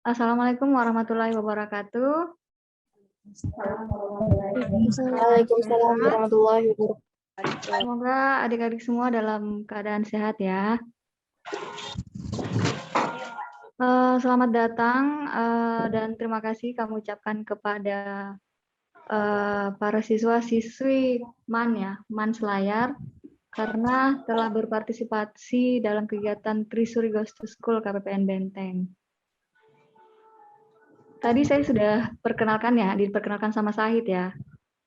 Assalamualaikum warahmatullahi wabarakatuh. Waalaikumsalam warahmatullahi wabarakatuh. Semoga adik-adik semua dalam keadaan sehat ya. Selamat datang dan terima kasih kami ucapkan kepada para siswa-siswi MAN Selayar karena telah berpartisipasi dalam kegiatan Trisuri Goes to School KPPN Benteng. Tadi saya sudah diperkenalkan sama Sahid ya.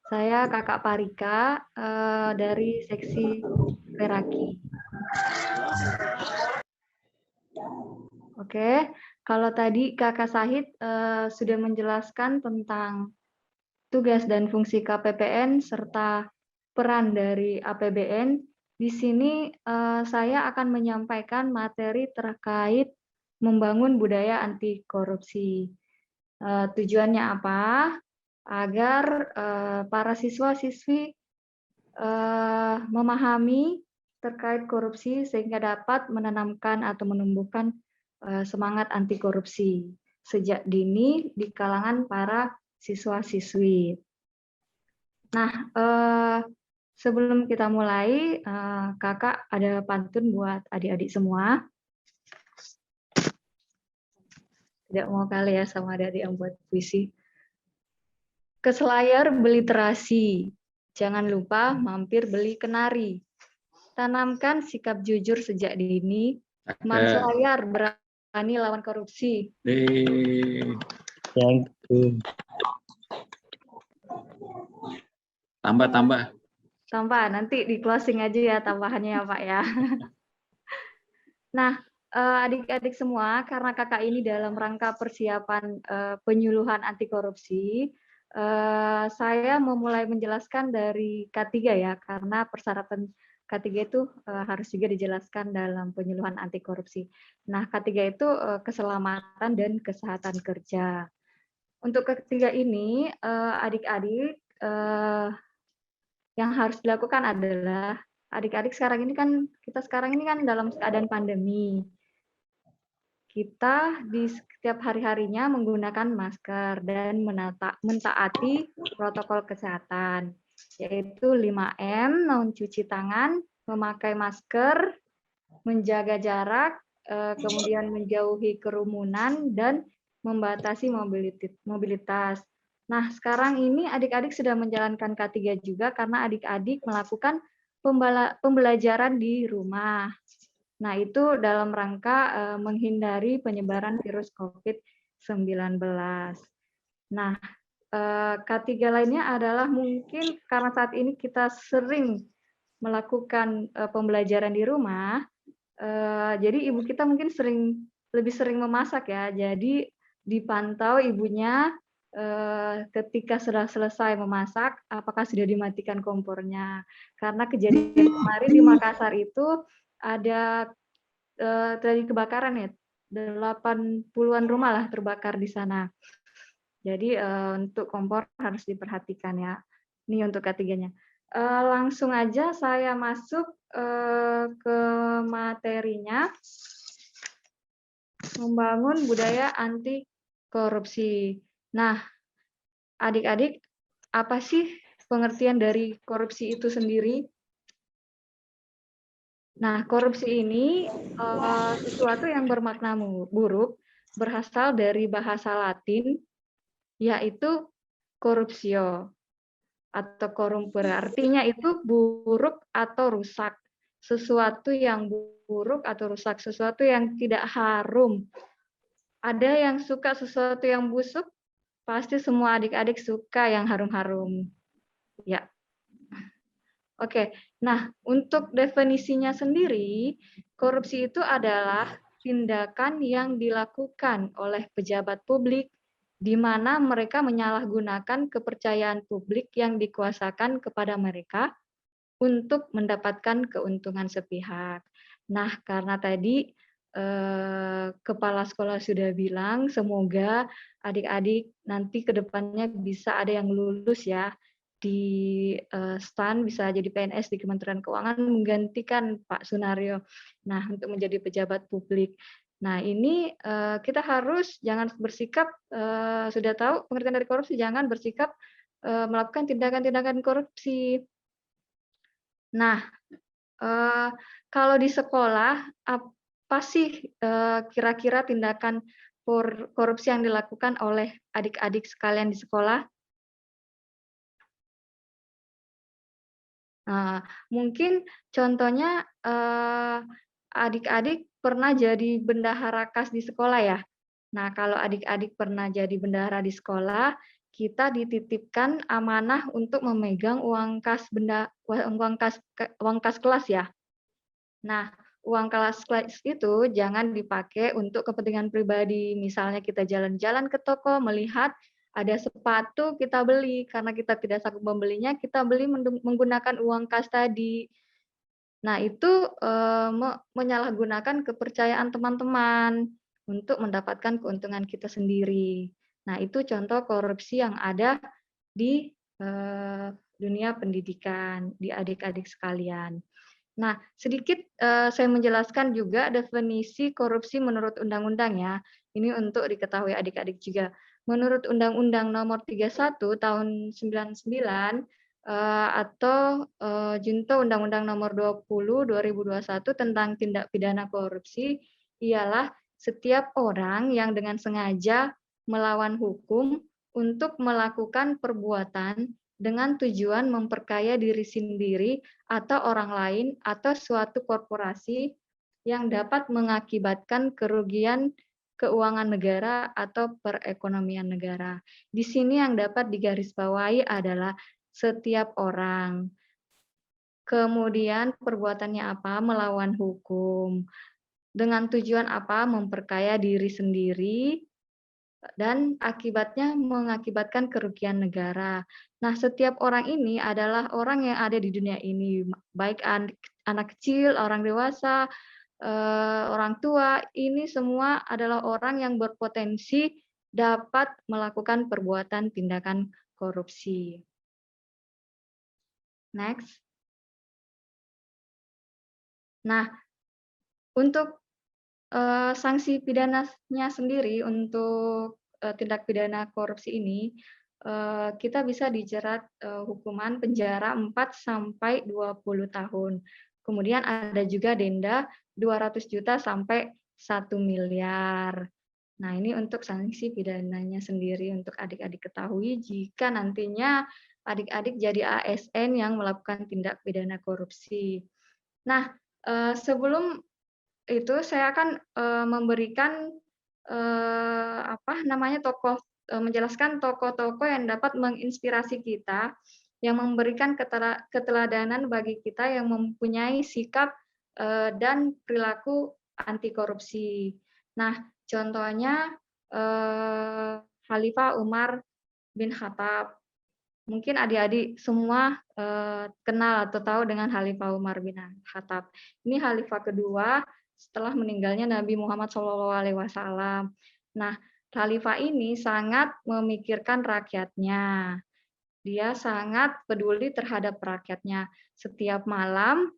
Saya Kakak Parika dari seksi Peraki. Oke, kalau tadi Kakak Sahid sudah menjelaskan tentang tugas dan fungsi KPPN serta peran dari APBN, di sini saya akan menyampaikan materi terkait membangun budaya anti korupsi. Tujuannya apa? Agar para siswa-siswi memahami terkait korupsi sehingga dapat menanamkan atau menumbuhkan semangat anti korupsi sejak dini di kalangan para siswa-siswi. Nah, sebelum kita mulai, Kakak ada pantun buat adik-adik semua. Tidak mau kali ya sama adik-adik yang buat puisi. Ke Selayar beli terasi, jangan lupa mampir beli kenari. Tanamkan sikap jujur sejak dini, MAN Selayar berani lawan korupsi. Tambah, nanti di closing aja ya tambahannya ya Pak ya. Nah, adik-adik semua, karena kakak ini dalam rangka persiapan penyuluhan anti korupsi, saya memulai menjelaskan dari K3 ya, karena persyaratan K3 itu harus juga dijelaskan dalam penyuluhan anti korupsi. Nah, K3 itu keselamatan dan kesehatan kerja. Untuk K3 ini, adik-adik yang harus dilakukan adalah adik-adik kita sekarang ini kan dalam keadaan pandemi. Kita di setiap hari-harinya menggunakan masker dan mentaati protokol kesehatan, yaitu 5M, mencuci tangan, memakai masker, menjaga jarak, kemudian menjauhi kerumunan, dan membatasi mobilitas. Nah, sekarang ini adik-adik sudah menjalankan K3 juga karena adik-adik melakukan pembelajaran di rumah. Nah, itu dalam rangka menghindari penyebaran virus COVID-19. Nah, K3 lainnya adalah mungkin karena saat ini kita sering melakukan pembelajaran di rumah, jadi ibu kita mungkin lebih sering memasak ya. Jadi dipantau ibunya ketika sudah selesai memasak, apakah sudah dimatikan kompornya. Karena kejadian kemarin di Makassar itu ada terjadi kebakaran ya, 80-an rumah lah terbakar di sana. Jadi untuk kompor harus diperhatikan ya. Ini untuk ketiganya. Langsung aja saya masuk ke materinya, membangun budaya anti korupsi. Nah, adik-adik, apa sih pengertian dari korupsi itu sendiri? Nah, korupsi ini sesuatu yang bermakna buruk, berasal dari bahasa Latin, yaitu corruptio atau corrumpere. Artinya itu buruk atau rusak. Sesuatu yang buruk atau rusak, sesuatu yang tidak harum. Ada yang suka sesuatu yang busuk, pasti semua adik-adik suka yang harum-harum. Ya. Oke, nah untuk definisinya sendiri, korupsi itu adalah tindakan yang dilakukan oleh pejabat publik di mana mereka menyalahgunakan kepercayaan publik yang dikuasakan kepada mereka untuk mendapatkan keuntungan sepihak. Nah, karena tadi kepala sekolah sudah bilang, semoga adik-adik nanti ke depannya bisa ada yang lulus ya di STAN, bisa jadi PNS di Kementerian Keuangan menggantikan Pak Sunario. Nah, untuk menjadi pejabat publik. Nah, ini kita harus jangan bersikap sudah tahu pengertian dari korupsi, jangan bersikap melakukan tindakan-tindakan korupsi. Nah, kalau di sekolah apa sih kira-kira tindakan korupsi yang dilakukan oleh adik-adik sekalian di sekolah? Nah, mungkin contohnya adik-adik pernah jadi bendahara kas di sekolah ya. Nah, kalau adik-adik pernah jadi bendahara di sekolah, kita dititipkan amanah untuk memegang uang kas uang kas kelas ya. Nah, uang kelas itu jangan dipakai untuk kepentingan pribadi. Misalnya kita jalan-jalan ke toko, melihat ada sepatu kita beli, karena kita tidak sanggup membelinya, kita beli menggunakan uang kas tadi. Nah, itu menyalahgunakan kepercayaan teman-teman untuk mendapatkan keuntungan kita sendiri. Nah, itu contoh korupsi yang ada di dunia pendidikan, di adik-adik sekalian. Nah, sedikit saya menjelaskan juga definisi korupsi menurut undang-undang ya. Ini untuk diketahui adik-adik juga. Menurut Undang-Undang Nomor 31 Tahun 99 atau Junto Undang-Undang Nomor 20 2021 tentang tindak pidana korupsi ialah setiap orang yang dengan sengaja melawan hukum untuk melakukan perbuatan dengan tujuan memperkaya diri sendiri atau orang lain atau suatu korporasi yang dapat mengakibatkan kerugian keuangan negara atau perekonomian negara. Di sini yang dapat digarisbawahi adalah setiap orang. Kemudian perbuatannya apa? Melawan hukum. Dengan tujuan apa? Memperkaya diri sendiri dan akibatnya mengakibatkan kerugian negara. Nah, setiap orang ini adalah orang yang ada di dunia ini, baik anak kecil, orang dewasa, orang tua, ini semua adalah orang yang berpotensi dapat melakukan perbuatan tindakan korupsi. Next. Nah, untuk sanksi pidananya sendiri untuk tindak pidana korupsi ini, kita bisa dijerat hukuman penjara 4 sampai 20 tahun. Kemudian ada juga denda 200 juta sampai 1 miliar. Nah, ini untuk sanksi pidananya sendiri untuk adik-adik ketahui jika nantinya adik-adik jadi ASN yang melakukan tindak pidana korupsi. Nah, sebelum itu saya akan memberikan menjelaskan tokoh-tokoh yang dapat menginspirasi kita, yang memberikan keteladanan bagi kita yang mempunyai sikap dan perilaku anti korupsi. Nah, contohnya Khalifah Umar bin Khattab. Mungkin adik-adik semua kenal atau tahu dengan Khalifah Umar bin Khattab. Ini khalifah kedua setelah meninggalnya Nabi Muhammad SAW. Nah, khalifah ini sangat memikirkan rakyatnya. Dia sangat peduli terhadap rakyatnya. Setiap malam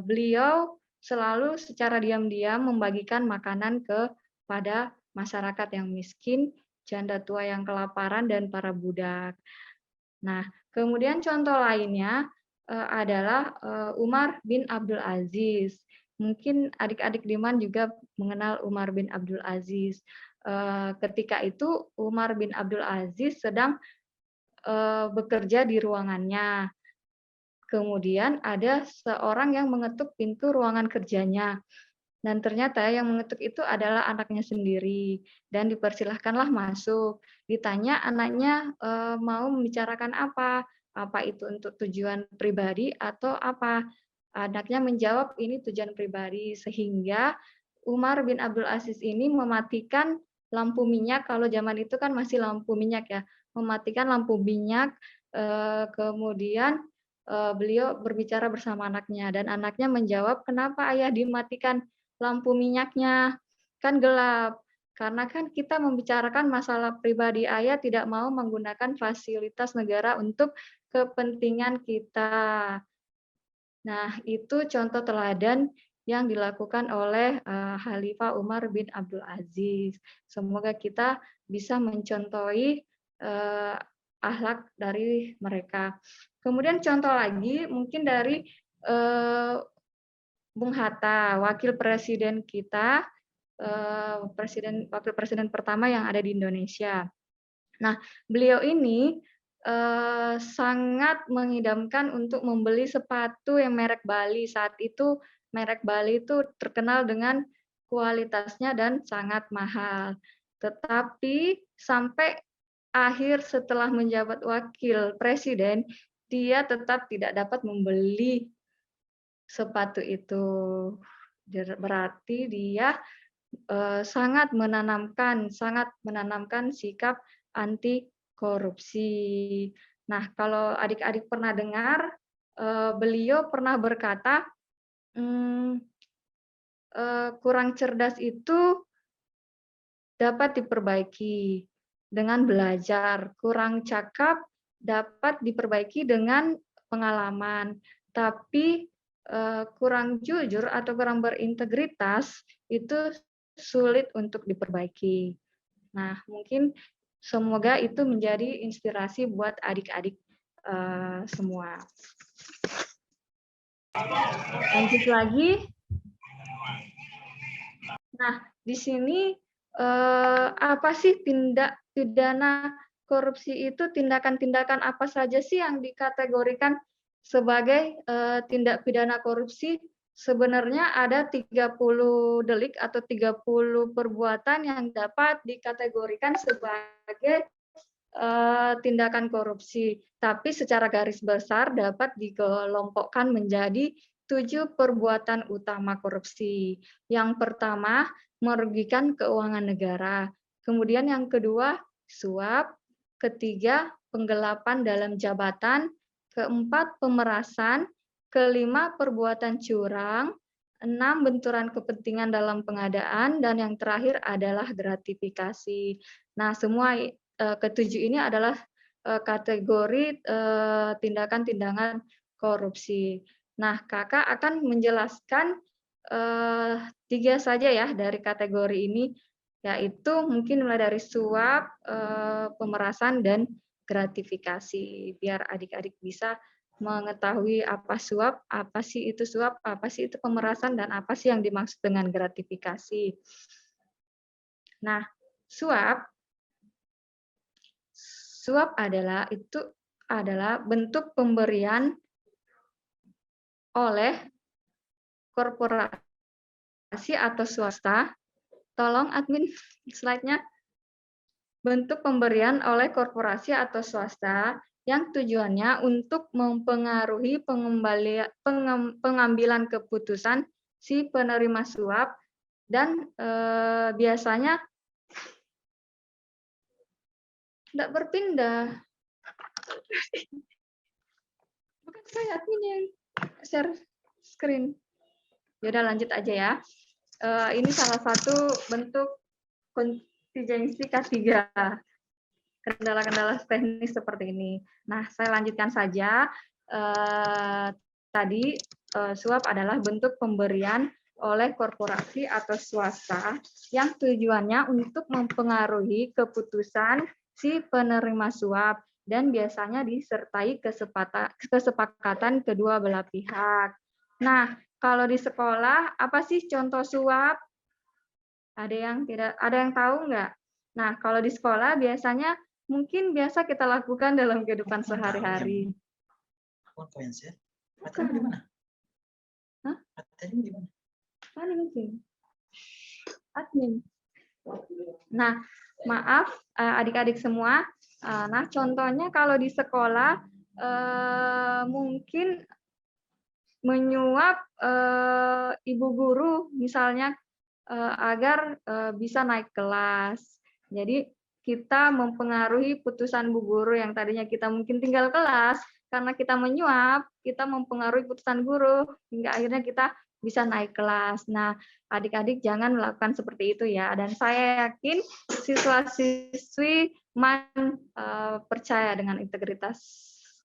beliau selalu secara diam-diam membagikan makanan kepada masyarakat yang miskin, janda tua yang kelaparan, dan para budak. Nah, kemudian contoh lainnya adalah Umar bin Abdul Aziz. Mungkin adik-adik Diman juga mengenal Umar bin Abdul Aziz. Ketika itu Umar bin Abdul Aziz sedang bekerja di ruangannya. Kemudian ada seorang yang mengetuk pintu ruangan kerjanya. Dan ternyata yang mengetuk itu adalah anaknya sendiri dan dipersilahkanlah masuk. Ditanya anaknya mau membicarakan apa itu untuk tujuan pribadi atau apa. Anaknya menjawab ini tujuan pribadi sehingga Umar bin Abdul Aziz ini mematikan lampu minyak. Kalau zaman itu kan masih lampu minyak ya, mematikan lampu minyak. Kemudian beliau berbicara bersama anaknya dan anaknya menjawab, kenapa ayah dimatikan lampu minyaknya, kan gelap. Karena kan kita membicarakan masalah pribadi, ayah tidak mau menggunakan fasilitas negara untuk kepentingan kita. Nah, itu contoh teladan yang dilakukan oleh Khalifah Umar bin Abdul Aziz. Semoga kita bisa mencontohi akhlak dari mereka. Kemudian contoh lagi mungkin dari Bung Hatta, wakil presiden kita, wakil presiden pertama yang ada di Indonesia. Nah, beliau ini sangat mengidamkan untuk membeli sepatu yang merek Bali. Saat itu merek Bali itu terkenal dengan kualitasnya dan sangat mahal. Tetapi sampai akhir setelah menjabat wakil presiden, dia tetap tidak dapat membeli sepatu itu. Berarti dia sangat menanamkan sikap anti korupsi. Nah, kalau adik-adik pernah dengar, beliau pernah berkata, kurang cerdas itu dapat diperbaiki dengan belajar, kurang cakap dapat diperbaiki dengan pengalaman, tapi kurang jujur atau kurang berintegritas itu sulit untuk diperbaiki. Nah, mungkin semoga itu menjadi inspirasi buat adik-adik semua. Lanjut lagi. Nah, di sini apa sih tindak pidana korupsi itu? Tindakan-tindakan apa saja sih yang dikategorikan sebagai tindak pidana korupsi? Sebenarnya ada 30 delik atau 30 perbuatan yang dapat dikategorikan sebagai tindakan korupsi. Tapi secara garis besar dapat dikelompokkan menjadi 7 perbuatan utama korupsi. Yang pertama, merugikan keuangan negara. Kemudian yang kedua, suap. Ketiga, penggelapan dalam jabatan. Keempat, pemerasan. Kelima, perbuatan curang. 6, benturan kepentingan dalam pengadaan. Dan yang terakhir adalah gratifikasi. Nah, semua ketujuh ini adalah kategori tindakan-tindakan korupsi. Nah, Kakak akan menjelaskan 3 saja ya dari kategori ini, yaitu mungkin mulai dari suap, pemerasan, dan gratifikasi, biar adik-adik bisa mengetahui apa suap, apa sih itu suap, apa sih itu pemerasan, dan apa sih yang dimaksud dengan gratifikasi. Nah, suap adalah bentuk pemberian oleh korporasi atau swasta. Tolong admin slide-nya. Bentuk pemberian oleh korporasi atau swasta yang tujuannya untuk mempengaruhi pengambilan keputusan si penerima suap dan biasanya tidak berpindah. Bukan saya admin yang share screen. Yaudah lanjut aja ya. Ini salah satu bentuk kontingensi K3. Kendala-kendala teknis seperti ini. Nah, saya lanjutkan saja. Tadi suap adalah bentuk pemberian oleh korporasi atau swasta yang tujuannya untuk mempengaruhi keputusan si penerima suap dan biasanya disertai kesepakatan kedua belah pihak. Nah, kalau di sekolah apa sih contoh suap? Ada yang tahu nggak? Nah, kalau di sekolah biasanya mungkin biasa kita lakukan dalam kehidupan sehari-hari. Materi di mana? Hah? Materi di mana? Mana mungkin? Admin. Nah, maaf adik-adik semua. Nah, contohnya kalau di sekolah mungkin menyuap ibu guru misalnya agar bisa naik kelas. Jadi kita mempengaruhi putusan bu guru yang tadinya kita mungkin tinggal kelas, karena kita menyuap, kita mempengaruhi putusan guru hingga akhirnya kita bisa naik kelas. Nah, adik-adik jangan melakukan seperti itu ya. Dan saya yakin siswa-siswi percaya dengan integritas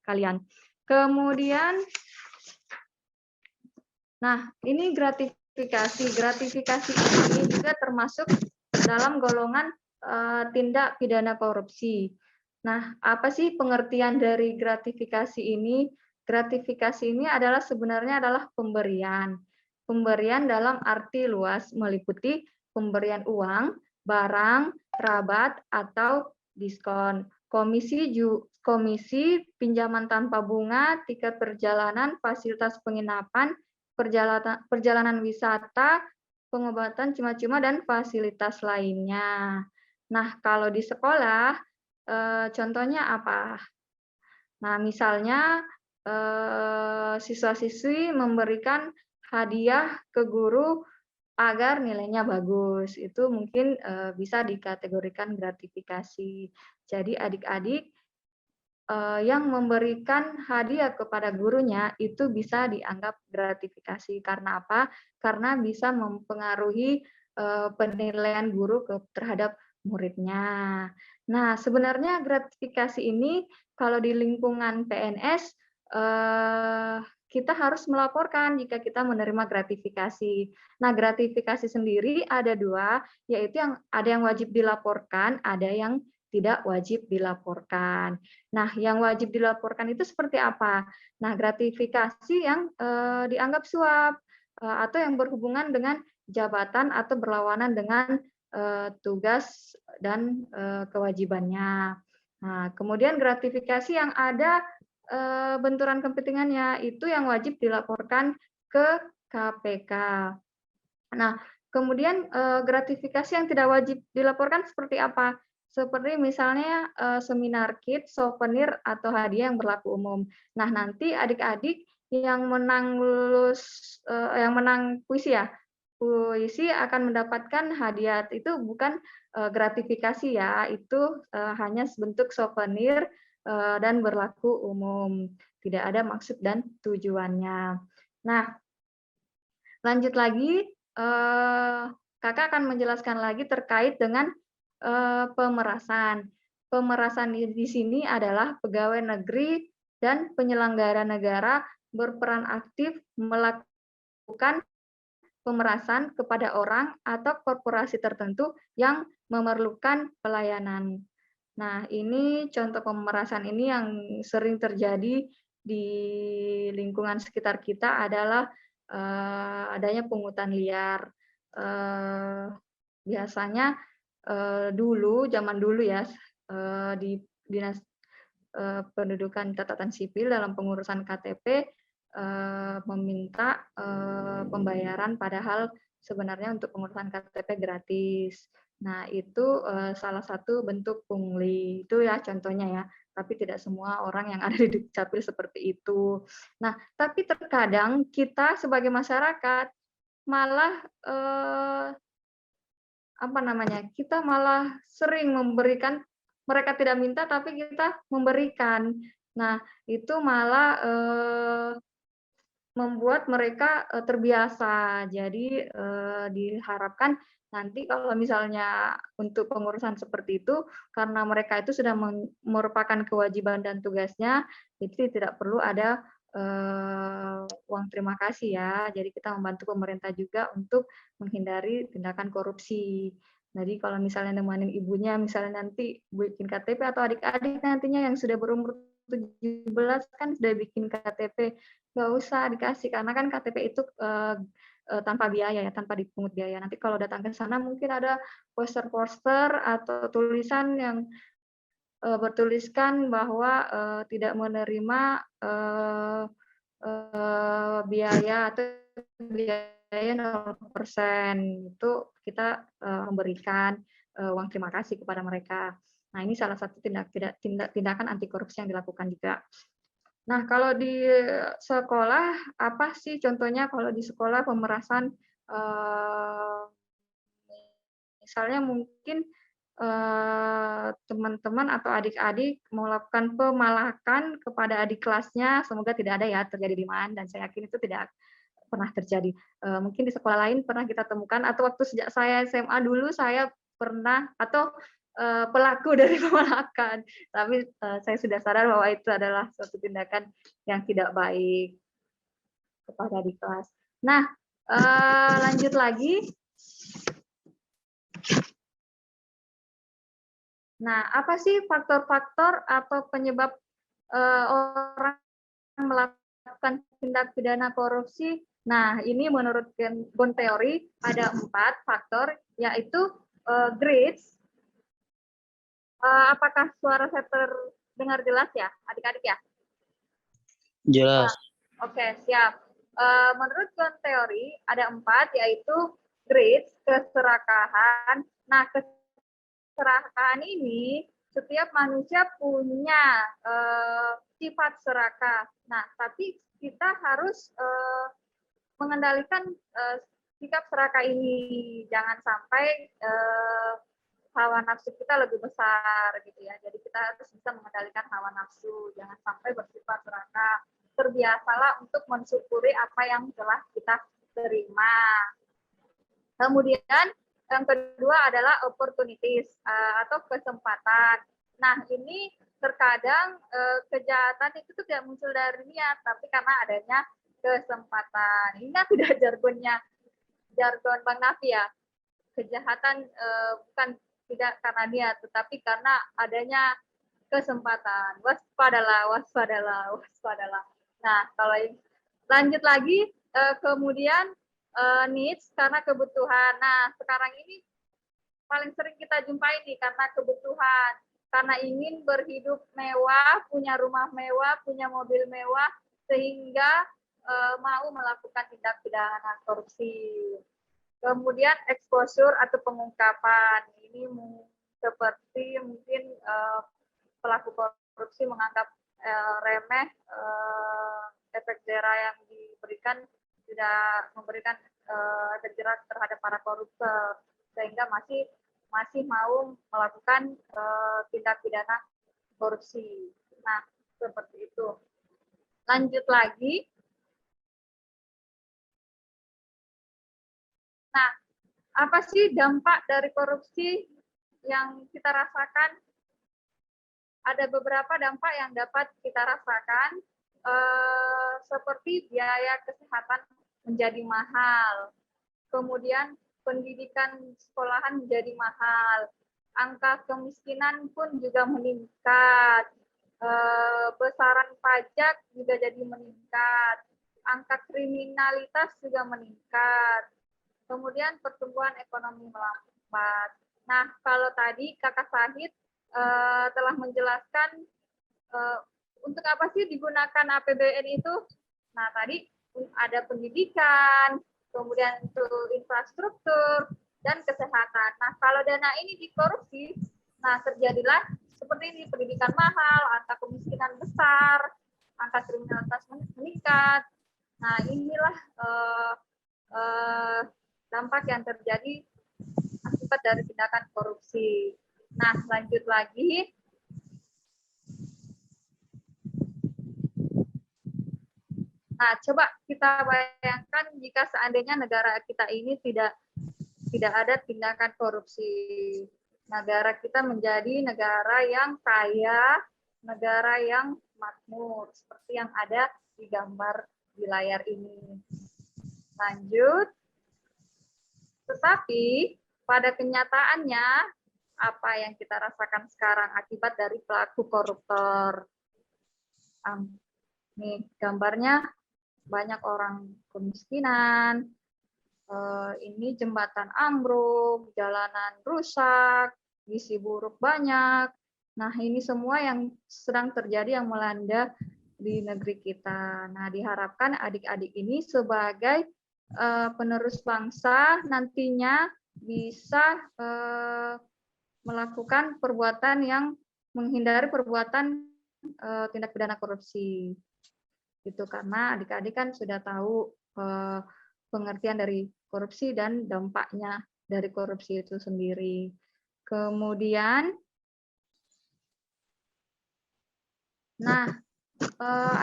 kalian. Kemudian, nah ini gratifikasi ini juga termasuk dalam golongan tindak pidana korupsi. Nah, apa sih pengertian dari gratifikasi ini? Gratifikasi ini sebenarnya adalah pemberian. Pemberian dalam arti luas meliputi pemberian uang, barang, rabat, atau diskon. Komisi, pinjaman tanpa bunga, tiket perjalanan, fasilitas penginapan, perjalanan wisata, pengobatan cuma-cuma, dan fasilitas lainnya. Nah, kalau di sekolah, contohnya apa? Nah, misalnya siswa-siswi memberikan hadiah ke guru agar nilainya bagus. Itu mungkin bisa dikategorikan gratifikasi. Jadi adik-adik yang memberikan hadiah kepada gurunya itu bisa dianggap gratifikasi. Karena apa? Karena bisa mempengaruhi penilaian guru terhadap muridnya. Nah, sebenarnya gratifikasi ini kalau di lingkungan PNS kita harus melaporkan jika kita menerima gratifikasi. Nah, gratifikasi sendiri ada dua, yaitu ada yang wajib dilaporkan, ada yang tidak wajib dilaporkan. Nah, yang wajib dilaporkan itu seperti apa? Nah, gratifikasi yang dianggap suap atau yang berhubungan dengan jabatan atau berlawanan dengan tugas dan kewajibannya. Nah, kemudian gratifikasi yang ada benturan kepentingannya itu yang wajib dilaporkan ke KPK. Nah, kemudian gratifikasi yang tidak wajib dilaporkan seperti apa? Seperti misalnya seminar kit, souvenir, atau hadiah yang berlaku umum. Nah, nanti adik-adik yang menang yang menang puisi ya, puisi akan mendapatkan hadiah. Itu bukan gratifikasi ya, itu hanya sebentuk souvenir dan berlaku umum. Tidak ada maksud dan tujuannya. Nah, lanjut lagi, Kakak akan menjelaskan lagi terkait dengan pemerasan. Pemerasan di sini adalah pegawai negeri dan penyelenggara negara berperan aktif melakukan pemerasan kepada orang atau korporasi tertentu yang memerlukan pelayanan. Nah, ini contoh pemerasan ini yang sering terjadi di lingkungan sekitar kita adalah adanya pungutan liar. Biasanya zaman dulu ya, di Dinas Pendudukan Catatan Sipil dalam pengurusan KTP meminta pembayaran padahal sebenarnya untuk pengurusan KTP gratis. Nah, itu salah satu bentuk pungli. Itu ya contohnya ya. Tapi tidak semua orang yang ada di Dukcapil seperti itu. Nah, tapi terkadang kita sebagai masyarakat malah kita malah sering memberikan, mereka tidak minta tapi kita memberikan. Nah, itu malah membuat mereka terbiasa. Jadi diharapkan nanti kalau misalnya untuk pengurusan seperti itu, karena mereka itu sudah merupakan kewajiban dan tugasnya, jadi tidak perlu ada uang terima kasih ya. Jadi kita membantu pemerintah juga untuk menghindari tindakan korupsi. Jadi kalau misalnya nemanin ibunya, misalnya nanti bikin KTP, atau adik-adik nantinya yang sudah berumur 17 kan sudah bikin KTP, nggak usah dikasih, karena kan KTP itu tanpa biaya ya, tanpa dipungut biaya. Nanti kalau datang ke sana mungkin ada poster-poster atau tulisan yang bertuliskan bahwa tidak menerima biaya atau biaya 0%. Itu kita memberikan uang terima kasih kepada mereka. Nah, ini salah satu tindakan anti korupsi yang dilakukan juga. Nah, kalau di sekolah, apa sih contohnya kalau di sekolah pemerasan, misalnya mungkin teman-teman atau adik-adik melakukan pemalakan kepada adik kelasnya, semoga tidak ada ya terjadi di MAN, dan saya yakin itu tidak pernah terjadi. Mungkin di sekolah lain pernah kita temukan, atau waktu sejak saya SMA dulu saya pernah, atau pelaku dari pemalakan. Tapi saya sudah sadar bahwa itu adalah suatu tindakan yang tidak baik kepada adik kelas. Nah, Lanjut lagi. Nah, apa sih faktor-faktor atau penyebab orang melakukan tindak pidana korupsi? Nah, ini menurut Bond Theory ada 4 faktor, yaitu grades. Apakah suara saya terdengar jelas ya, adik-adik ya? Jelas. Oke, siap. Menurut Bond Theory ada 4, yaitu grades, keserakahan. Nah, keserakahan ini setiap manusia punya sifat serakah. Nah, tapi kita harus mengendalikan sikap serakah ini. Jangan sampai hawa nafsu kita lebih besar gitu ya. Jadi kita harus bisa mengendalikan hawa nafsu. Jangan sampai bersifat serakah. Terbiasalah untuk mensyukuri apa yang telah kita terima. Kemudian yang kedua adalah opportunities atau kesempatan. Nah, ini terkadang kejahatan itu tidak muncul dari niat, tapi karena adanya kesempatan. Ini kan tidak jargon Bang Nafi ya. Kejahatan bukan tidak karena niat, tetapi karena adanya kesempatan. Waspadalah, waspadalah, waspadalah. Nah, kalau lanjut lagi, kemudian needs karena kebutuhan. Nah, sekarang ini paling sering kita jumpai nih karena kebutuhan, karena ingin berhidup mewah, punya rumah mewah, punya mobil mewah, sehingga mau melakukan tindak pidana korupsi. Kemudian exposure atau pengungkapan, ini seperti mungkin pelaku korupsi menganggap remeh efek jera yang diberikan, tidak memberikan efek jera terhadap para koruptor, sehingga masih mau melakukan tindak pidana korupsi. Nah, seperti itu. Lanjut lagi. Nah, apa sih dampak dari korupsi yang kita rasakan? Ada beberapa dampak yang dapat kita rasakan, seperti biaya kesehatan menjadi mahal, kemudian pendidikan sekolahan menjadi mahal, angka kemiskinan pun juga meningkat, besaran pajak juga jadi meningkat, angka kriminalitas juga meningkat, kemudian pertumbuhan ekonomi melambat. Nah, kalau tadi Kakak Sahid telah menjelaskan untuk apa sih digunakan APBN itu. Nah, tadi ada pendidikan, kemudian untuk infrastruktur, dan kesehatan. Nah, kalau dana ini dikorupsi, nah terjadilah seperti ini, pendidikan mahal, angka kemiskinan besar, angka kriminalitas meningkat. Nah, inilah dampak yang terjadi akibat dari tindakan korupsi. Nah, lanjut lagi. Nah, coba kita bayangkan jika seandainya negara kita ini tidak ada tindakan korupsi. Negara kita menjadi negara yang kaya, negara yang makmur, seperti yang ada di gambar di layar ini. Lanjut. Tetapi pada kenyataannya, apa yang kita rasakan sekarang akibat dari pelaku koruptor? Nih gambarnya, banyak orang kemiskinan, ini jembatan ambruk, jalanan rusak, gizi buruk banyak. Nah, ini semua yang sedang terjadi, yang melanda di negeri kita. Nah, diharapkan adik-adik ini sebagai penerus bangsa nantinya bisa melakukan perbuatan yang menghindari perbuatan tindak pidana korupsi. Itu karena adik-adik kan sudah tahu pengertian dari korupsi dan dampaknya dari korupsi itu sendiri. Kemudian, nah,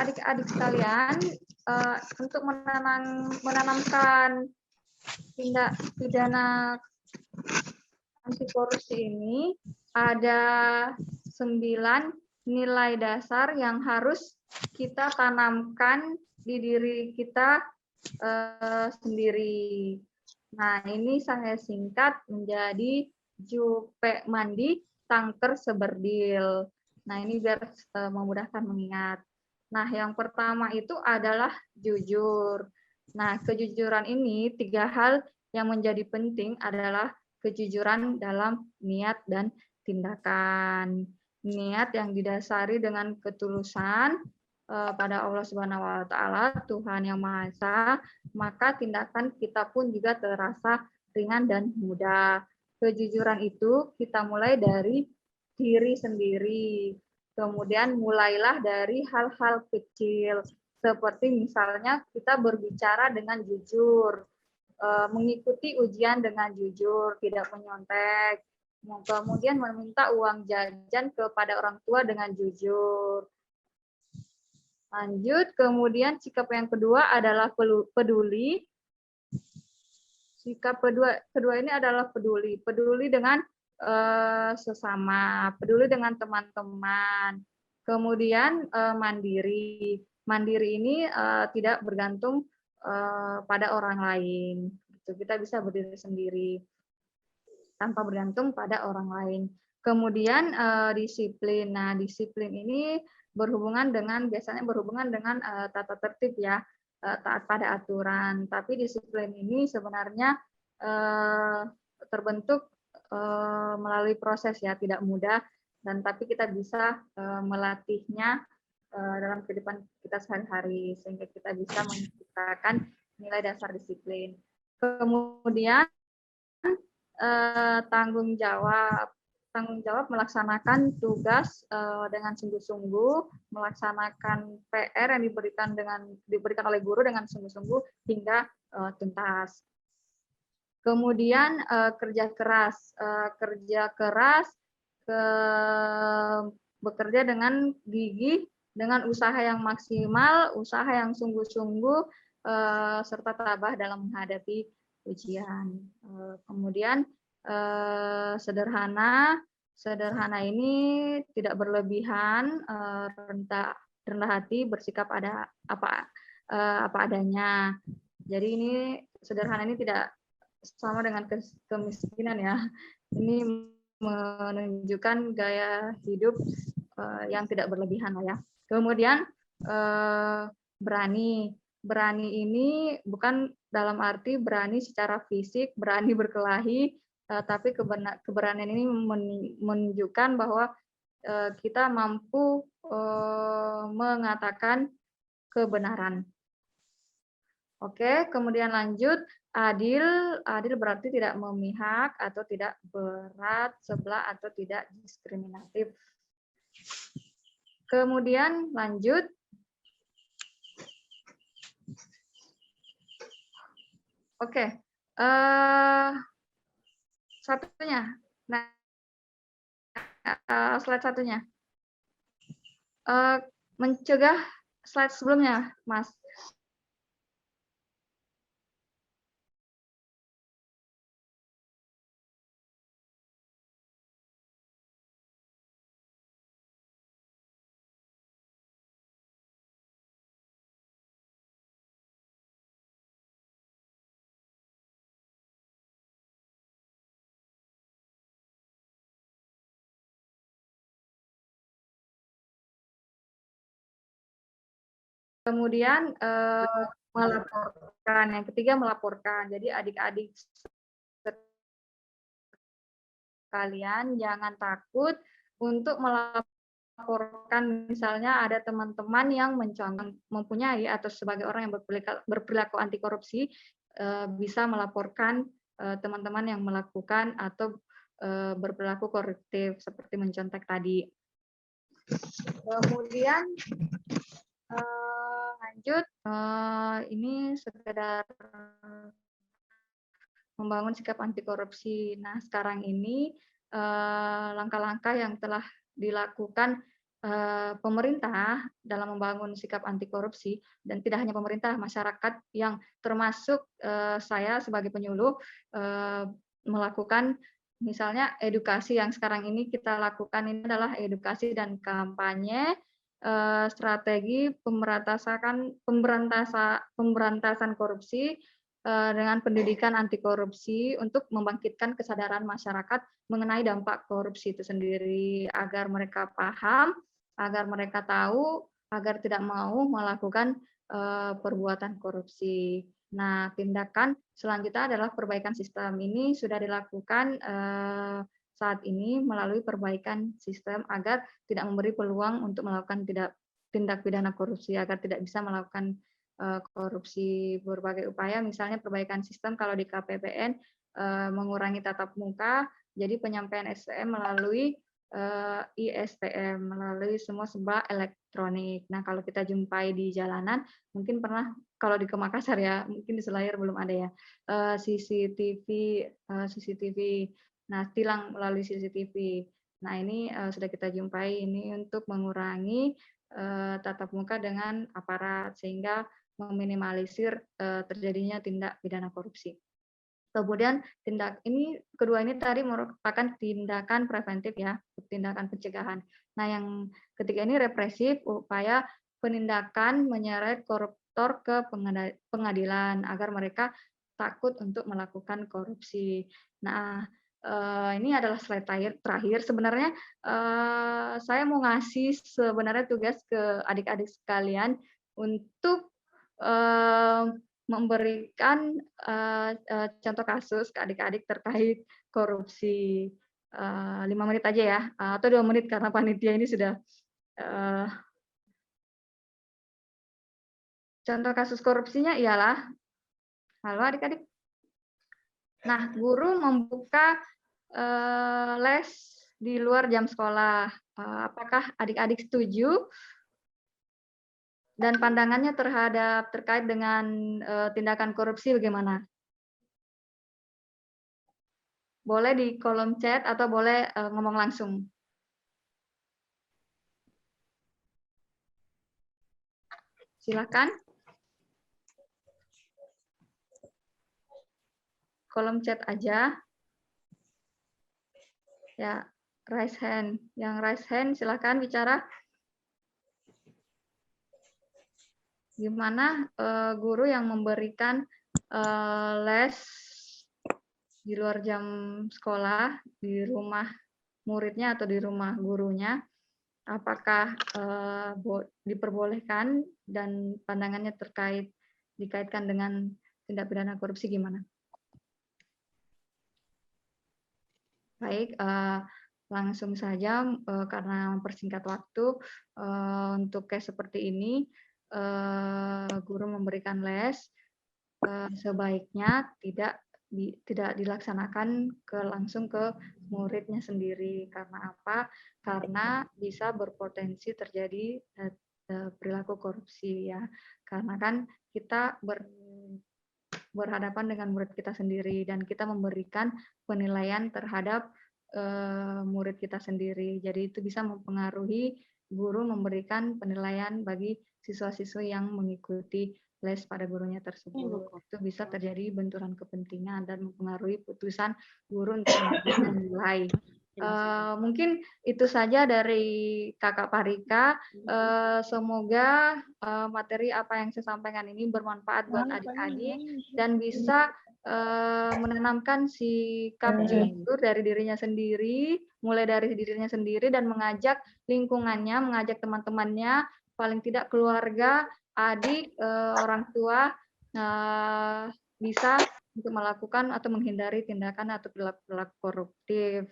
adik-adik sekalian, untuk menanamkan tindak pidana anti korupsi ini ada 9 nilai dasar yang harus kita tanamkan di diri kita sendiri. Nah, ini saya singkat menjadi Jupe Mandi Tangker Seberdil. Nah, ini biar memudahkan mengingat. Nah, yang pertama itu adalah jujur. Nah, kejujuran ini 3 hal yang menjadi penting adalah kejujuran dalam niat dan tindakan. Niat yang didasari dengan ketulusan pada Allah Subhanahu wa taala, Tuhan yang Maha Esa, maka tindakan kita pun juga terasa ringan dan mudah. Kejujuran itu kita mulai dari diri sendiri. Kemudian mulailah dari hal-hal kecil, seperti misalnya kita berbicara dengan jujur, mengikuti ujian dengan jujur, tidak menyontek, kemudian meminta uang jajan kepada orang tua dengan jujur. Lanjut, kemudian sikap yang kedua adalah peduli. Sikap kedua ini adalah peduli. Peduli dengan sesama, peduli dengan teman-teman. Kemudian mandiri. Mandiri ini tidak bergantung pada orang lain. Kita bisa berdiri sendiri tanpa bergantung pada orang lain. Kemudian disiplin. Nah, disiplin ini biasanya berhubungan dengan tata tertib ya, taat pada aturan. Tapi disiplin ini sebenarnya terbentuk melalui proses ya, tidak mudah, dan tapi kita bisa melatihnya dalam kehidupan kita sehari-hari sehingga kita bisa menciptakan nilai dasar disiplin. Kemudian tanggung jawab melaksanakan tugas dengan sungguh-sungguh, melaksanakan PR yang diberikan oleh guru dengan sungguh-sungguh hingga tuntas. Kemudian kerja keras, bekerja dengan gigih, dengan usaha yang maksimal, usaha yang sungguh-sungguh, serta tabah dalam menghadapi ujian. Kemudian sederhana ini tidak berlebihan, rendah hati, bersikap apa adanya. Jadi ini sederhana ini tidak sama dengan kemiskinan ya. Ini menunjukkan gaya hidup yang tidak berlebihan lah ya. Kemudian berani. Berani ini bukan dalam arti berani secara fisik, berani berkelahi, tapi keberanian ini menunjukkan bahwa kita mampu mengatakan kebenaran. Oke, kemudian lanjut, adil. Adil berarti tidak memihak atau tidak berat sebelah atau tidak diskriminatif. Kemudian lanjut, oke, satunya, nah, slide satunya, mencegah slide sebelumnya, Mas. Kemudian melaporkan, yang ketiga melaporkan. Jadi adik-adik sekalian jangan takut untuk melaporkan, misalnya ada teman-teman yang mempunyai atau sebagai orang yang berperilaku anti korupsi, bisa melaporkan teman-teman yang melakukan atau berperilaku koruptif seperti mencontek tadi. Kemudian lanjut, ini sekedar membangun sikap anti korupsi. Nah, sekarang ini langkah-langkah yang telah dilakukan pemerintah dalam membangun sikap anti korupsi, dan tidak hanya pemerintah, masyarakat yang termasuk saya sebagai penyuluh melakukan, misalnya edukasi yang sekarang ini kita lakukan ini adalah edukasi dan kampanye strategi pemberantasan korupsi dengan pendidikan anti korupsi untuk membangkitkan kesadaran masyarakat mengenai dampak korupsi itu sendiri, agar mereka paham, agar mereka tahu, agar tidak mau melakukan perbuatan korupsi. Nah, tindakan selanjutnya adalah perbaikan sistem. Ini sudah dilakukan saat ini melalui perbaikan sistem agar tidak memberi peluang untuk melakukan tindak pidana korupsi, agar tidak bisa melakukan korupsi. Berbagai upaya, misalnya perbaikan sistem kalau di KPPN, mengurangi tatap muka, jadi penyampaian SPM melalui ISPM, melalui semua serba elektronik. Nah, kalau kita jumpai di jalanan, mungkin pernah, kalau di Makassar ya, mungkin di Selayar belum ada ya, CCTV. Nah, tilang melalui CCTV. Nah, ini sudah kita jumpai, ini untuk mengurangi tatap muka dengan aparat, sehingga meminimalisir terjadinya tindak pidana korupsi. Kemudian kedua ini tadi merupakan tindakan preventif ya, tindakan pencegahan. Nah, yang ketiga ini represif, upaya penindakan menyeret koruptor ke pengadilan agar mereka takut untuk melakukan korupsi. Nah, ini adalah slide terakhir. Sebenarnya saya mau ngasih sebenarnya tugas ke adik-adik sekalian untuk memberikan contoh kasus ke adik-adik terkait korupsi. 5 menit aja ya, atau 2 menit karena panitia ini sudah. Contoh kasus korupsinya ialah, halo adik-adik. Nah, guru membuka les di luar jam sekolah. Apakah adik-adik setuju? Dan pandangannya terkait dengan tindakan korupsi bagaimana? Boleh di kolom chat atau boleh ngomong langsung. Silakan. Kolom chat aja. Ya, raise hand. Yang raise hand silakan bicara. Gimana guru yang memberikan les di luar jam sekolah, di rumah muridnya atau di rumah gurunya, apakah diperbolehkan, dan pandangannya dikaitkan dengan tindak pidana korupsi gimana? Baik, langsung saja karena mempersingkat waktu, untuk case seperti ini, guru memberikan les, sebaiknya tidak dilaksanakan langsung ke muridnya sendiri. Karena apa? Karena bisa berpotensi terjadi perilaku korupsi ya. Karena kan kita berhadapan dengan murid kita sendiri dan kita memberikan penilaian terhadap murid kita sendiri. Jadi itu bisa mempengaruhi guru memberikan penilaian bagi siswa-siswi yang mengikuti les pada gurunya tersebut. Itu bisa terjadi benturan kepentingan dan mempengaruhi putusan guru untuk memberikan nilai. Mungkin itu saja dari Kakak Parika. Semoga materi apa yang saya sampaikan ini bermanfaat buat adik-adik dan bisa menanamkan sikap jujur dari dirinya sendiri, mulai dari dirinya sendiri dan mengajak lingkungannya, mengajak teman-temannya, paling tidak keluarga, adik, orang tua bisa untuk melakukan atau menghindari tindakan atau perilaku koruptif.